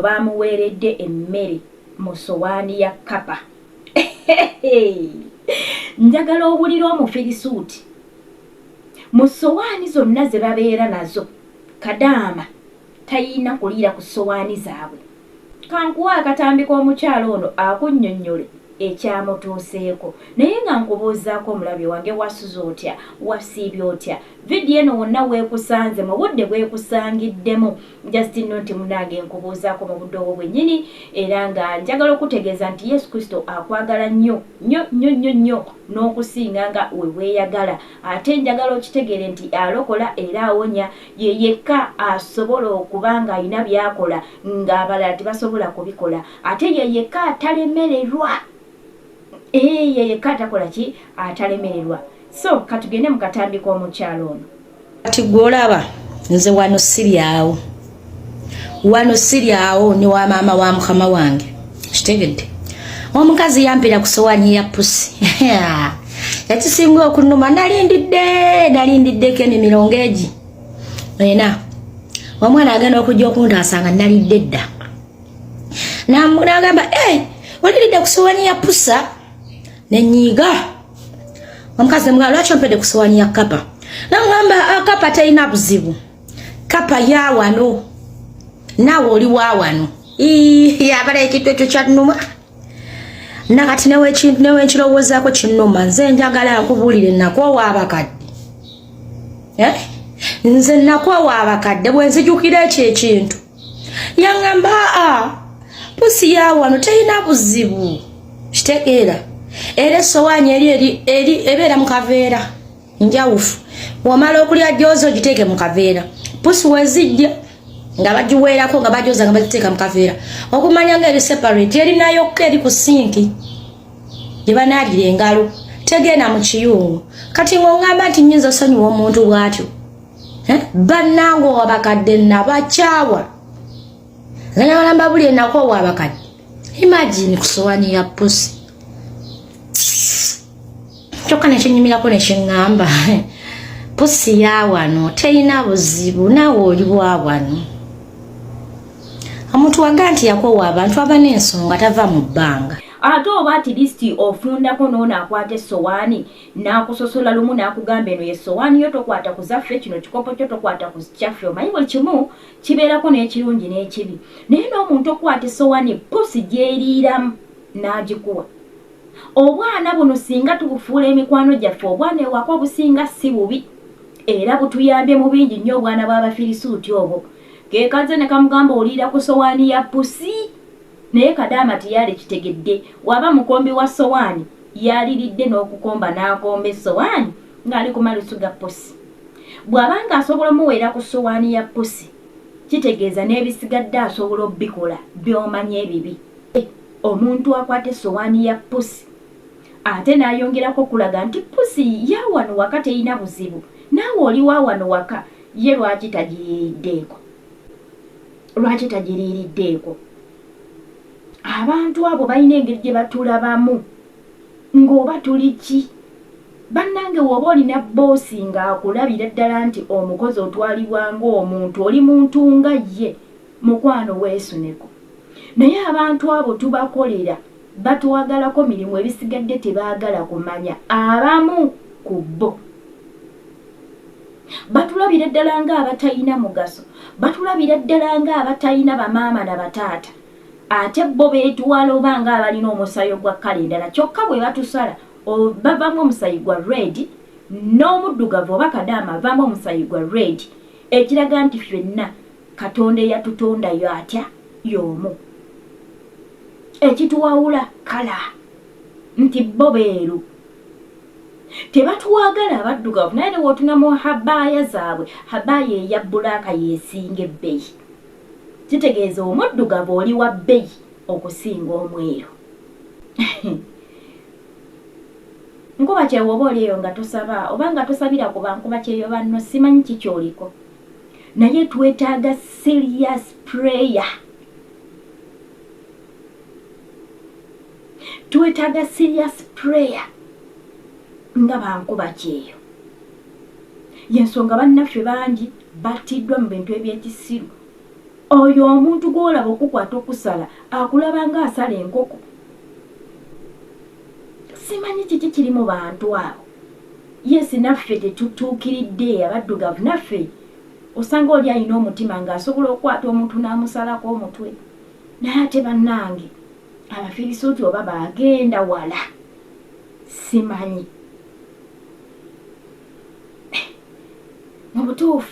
bamuweeredde emmere mu sowaani ya kappa. Njagala owulira omufirisuuti mu sowaani zonna ze babeera nazo kadama tayina kuliira ku sowaani zaabwe. Kankuwa akatambi k'omukyalo ono akunnyonnyole ekyamutuuseeko naye nga nkubuuzaako omulabi wange wasuza otya wasiibye otya vidiyo eno wonna weekusanze mu budde bwekusangiddemu Justin nti munange nkubuuzaako mu budde obwo bwennyini era nga njagala okutegeeza nti Yesu Kristo akwagala nnyo nnyo nnyo nnyo nnyo n'okusinga nga we weeyagala ate njagala okitegeere nti alokola era awonya ye yekka asobola okuba nga alina by'akola ng'abalala tebasobola kubikola ate ye yekka atalemererwa. Ye yekka atakola ki atalemererwa. So katugende mu katambi k'omukyalo ono. Kati gwolaba nze wano siryawo ni wa maama wa mukama wange kitegedde omukazi yampira ku sowaani ya pussi yakisinga okunuma nalindiddeko emirongo egi ena omwana agenda okujja okuntaasanga nalidde dda nagamba olidde ku sowaani ya pussa nenyiga omukazi mugamba lwaki ompedde ku sowaani ya kappa nagamba kappa talina buzibu kappa ya wano naawe oli wa wano yabala ekintu ekyo kyannuma nakati newekirowoozaako kinnuma nze njagala nkubuulire nakoowa abakadde nze nakoowa abakadde bwe nzijukira ekyo ekintu yaŋŋamba pussi ya wano talina buzibu kitegeera era essowaani eri ebeera mu kaveera njawufu wamala okulya joozi ogiteeke mu kaveera pussi wezijja nga bagiweerako nga bagyoza nga bagiteeka mu kaveera okumanya nga eri separate erinayokka eri ku sinki gye banaalira engalo tegenda mu kiyungu kati ng'oŋŋamba nti nnyinza osonyiwa omuntu bw'atyo bannange abakadde nabakyawa nganabalamba buli enakoowa abakadde imagine ku sowaani ya pussi kyokka nekinyumirako nekiŋŋamba pussi ya wano terina buzibu naawe oli bwa wano. Omuntu waga nti yakoowa abantu aba n'ensonga tava mu bbanga ate oba at least ofundako n'ono akwata essowaani n'akusosola lumu n'akugamba eno yessowaani yo tokwata ku zaffe kino kikopo kyo tokwata ku kyaffe omanyi buli kimu kibeerako n'ekirungi n'ekibi naye n'omuntu okwata essowaani pussi gy'eriiramu n'agikuwa. Obwana buno singa tubufuula emikwano gyaffe obwana ewaka obusinga si bubi era butuyambye mu bingi nnyo obwana bw'abafirisuuti obwo kekaze ne kamugamba oliira ku sowaani ya pussi naye kadama tiyali kitegedde waba mukombi wa sowaani yaliridde n'okukomba n'akomba essowaani ng'ali ku malusu ga pussi bw'abanga asobola omuweera ku sowaani ya pussi kitegeeza n'ebisigadde asobola obbikola by'omanya ebibi. Omuntu akwata essowaani ya pussi ate n'ayongerako okulaga nti pussi ya wano waka terina buzibu naawe oli wa wano waka ye lwaki tagiriiriddeeko. Abantu abo balina engeri gye batulabamu ng'oba tuli ki bannange woba olina boosi ng'akulabira ddala nti omukozi otwalibwa ng'omuntu oli muntu nga ye mukwano weesuneko naye abantu abo tubakolera batwagalako mirimu ebisigadde tebaagala kumanya abamu ku bo batulabira ddala ng'abatalina mugaso batulabira ddala ng'abatalina bamaama na bataata ate bo beetwala oba ng'abalina omusayo gwa kkala endala kyokka bwe batusala bavamu omusayi gwa red n'omuddugavu oba kadama avamu omusayi gwa red ekiraga nti ffenna Katonda eyatutondayo atya y'omu. Ekituwawula kala nti bo beeru tebatuwagala abaddugavu naye newotunamu habaaya zaabwe habaaya eya bbulaaka yeesinga ebbeyi kitegeeza omuddugavu oli wa bbeyi okusinga omweru. Nkuba kyewoba oli eyo nga tosaba oba nga tosabira ku bankuba kyeyo banno simanyi kikyoliko naye twetaaga serious prayer. Twetaaga serious prayer nga bankuba kyeyo yensonga bannaffe bangi battiddwa mu bintu ebyekisiru oyo omuntu gw'olaba okukwata okusala akulaba ng'asala enkoko. Simanyi kiki kiri mu bantu abo. Yes, naffe tetutuukiridde abaddugavu, naffe osanga oli alina omutima ng'asobola okukwata omuntu n'amusalako omutwe. Naye ate bannange Abafirisuuti oba baagenda wala, simanyi. Mu butuufu